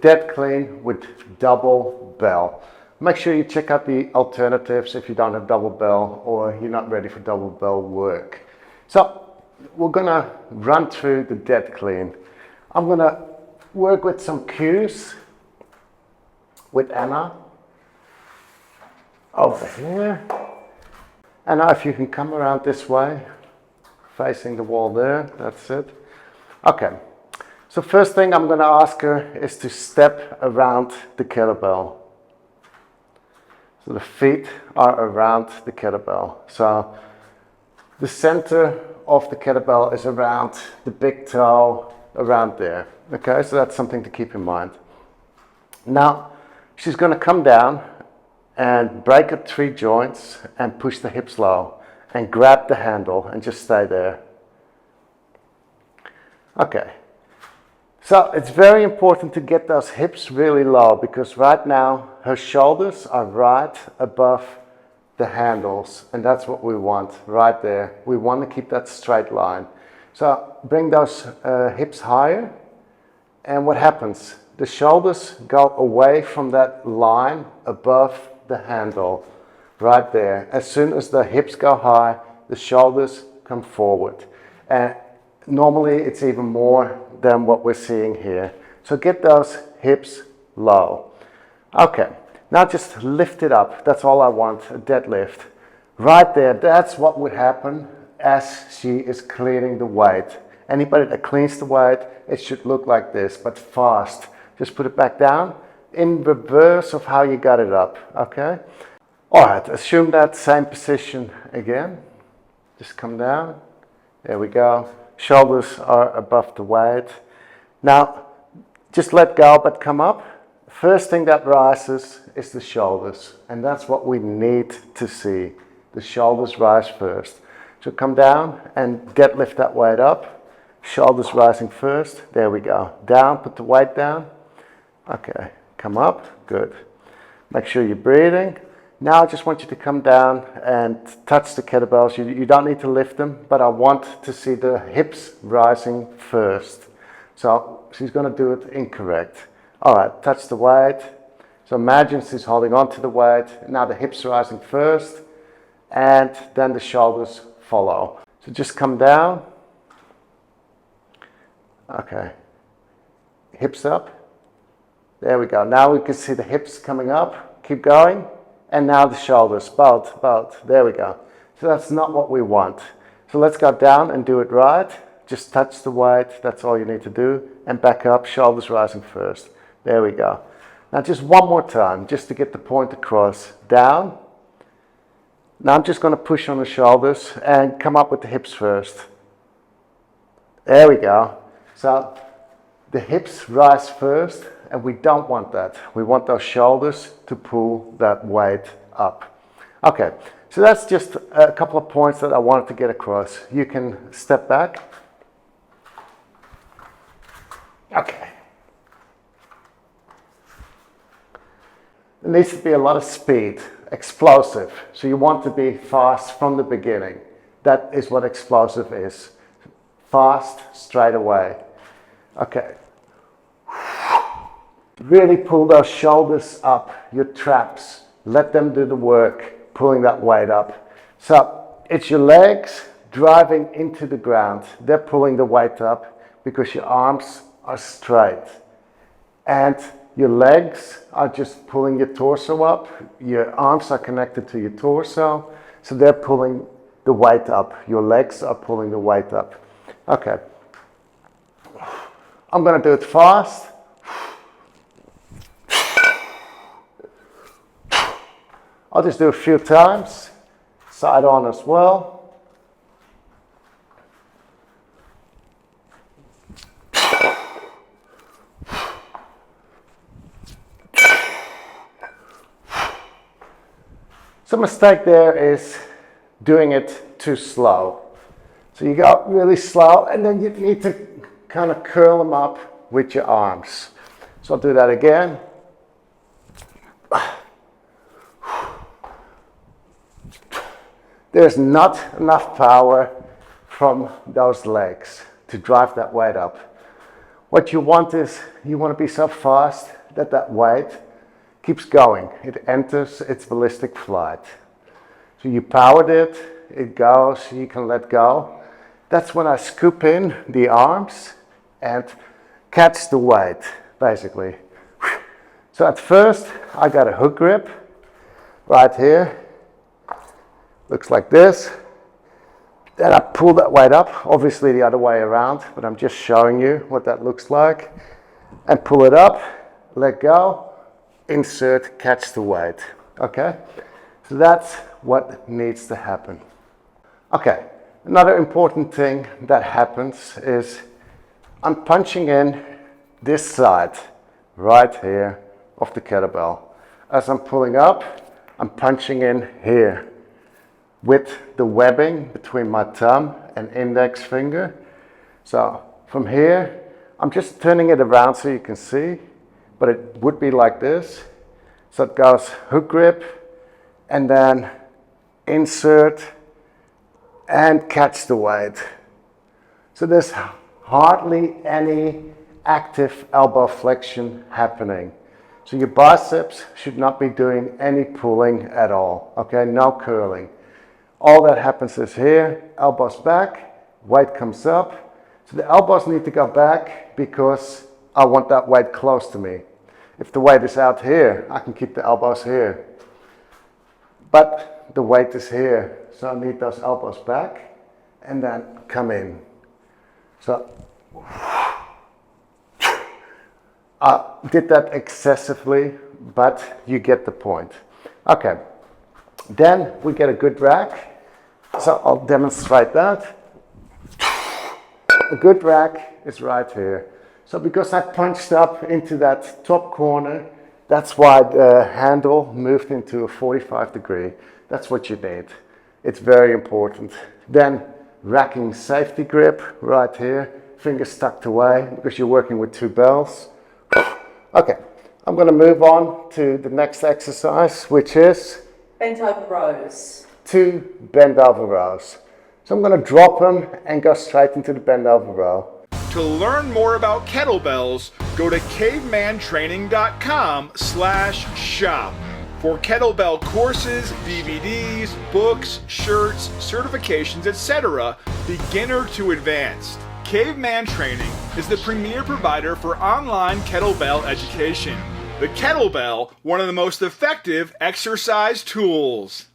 dead clean with double bell. Make sure you check out the alternatives if you don't have double bell or you're not ready for double bell work. So we're gonna run through the dead clean. I'm gonna work with some cues with Anna over here. And now if you can come around this way, facing the wall there, that's it. Okay, so first thing I'm gonna ask her is to step around the kettlebell. So the feet are around the kettlebell. So the center of the kettlebell is around the big toe, around there. Okay, so that's something to keep in mind. Now, she's going to come down and break up 3 joints and push the hips low and grab the handle and just stay there. Okay, so it's very important to get those hips really low because right now her shoulders are right above the handles, and that's what we want right there. We want to keep that straight line. So bring those hips higher, and what happens? The shoulders go away from that line above the handle, right there. As soon as the hips go high, the shoulders come forward. And normally it's even more than what we're seeing here. So get those hips low. Okay. Now just lift it up. That's all I want, a deadlift. Right there, that's what would happen as she is cleaning the weight. Anybody that cleans the weight, it should look like this, but fast. Just put it back down in reverse of how you got it up, okay? All right, assume that same position again. Just come down. There we go. Shoulders are above the weight. Now, just let go, but come up. First thing that rises is the shoulders, and that's what we need to see. The shoulders rise first. So come down and deadlift that weight up. Shoulders rising first. There we go. Down, put the weight down. Okay, come up. Good. Make sure you're breathing. Now I just want you to come down and touch the kettlebells. You don't need to lift them, but I want to see the hips rising first. So she's going to do it incorrect. All right, touch the weight. So imagine she's holding on to the weight. Now the hips rising first, and then the shoulders follow. So just come down. Okay. Hips up. There we go. Now we can see the hips coming up. Keep going. And now the shoulders, both. There we go. So that's not what we want. So let's go down and do it right. Just touch the weight. That's all you need to do. And back up, shoulders rising first. There we go. Now just one more time, just to get the point across. Down. Now I'm just going to push on the shoulders and come up with the hips first. There we go. So the hips rise first, and we don't want that. We want those shoulders to pull that weight up. Okay, so that's just a couple of points that I wanted to get across. You can step back. Okay. There needs to be a lot of speed, explosive. So you want to be fast from the beginning. That is what explosive is. Fast, straight away. Okay. Really pull those shoulders up, your traps. Let them do the work, pulling that weight up. So it's your legs driving into the ground. They're pulling the weight up because your arms are straight. And your legs are just pulling your torso up. Your arms are connected to your torso. So they're pulling the weight up. Your legs are pulling the weight up. Okay. I'm going to do it fast. I'll just do a few times. Side on as well. So mistake there is doing it too slow. So you go really slow and then you need to kind of curl them up with your arms. So I'll do that again. There's not enough power from those legs to drive that weight up. What you want is, you want to be so fast that that weight keeps going. It enters its ballistic flight. So you powered it, it goes, you can let go. That's when I scoop in the arms and catch the weight, basically. So at first, I got a hook grip right here. Looks like this. Then I pull that weight up, obviously the other way around, but I'm just showing you what that looks like. And pull it up, let go, insert, catch the weight. Okay? So that's what needs to happen. Okay, another important thing that happens is I'm punching in this side right here of the kettlebell. As I'm pulling up, I'm punching in here with the webbing between my thumb and index finger. So from here, I'm just turning it around so you can see, but it would be like this. So it goes hook grip and then insert and catch the weight. So there's hardly any active elbow flexion happening. So your biceps should not be doing any pulling at all, okay? No curling. All that happens is here, elbows back, weight comes up. So the elbows need to go back because I want that weight close to me. If the weight is out here, I can keep the elbows here. But the weight is here, so I need those elbows back and then come in. So I did that excessively, but you get the point. Okay, then we get a good rack. So I'll demonstrate that. A good rack is right here. So because I punched up into that top corner, that's why the handle moved into a 45 degree. That's what you need. It's very important. Then racking safety grip right here, fingers tucked away because you're working with two bells. Okay, I'm going to move on to the next exercise, which is bent over rows. 2 bend over rows. So I'm going to drop them and go straight into the bend over row. To learn more about kettlebells, go to cavemantraining.com/shop for kettlebell courses, DVDs, books, shirts, certifications, etc., beginner to advanced. Caveman Training is the premier provider for online kettlebell education. The kettlebell, one of the most effective exercise tools.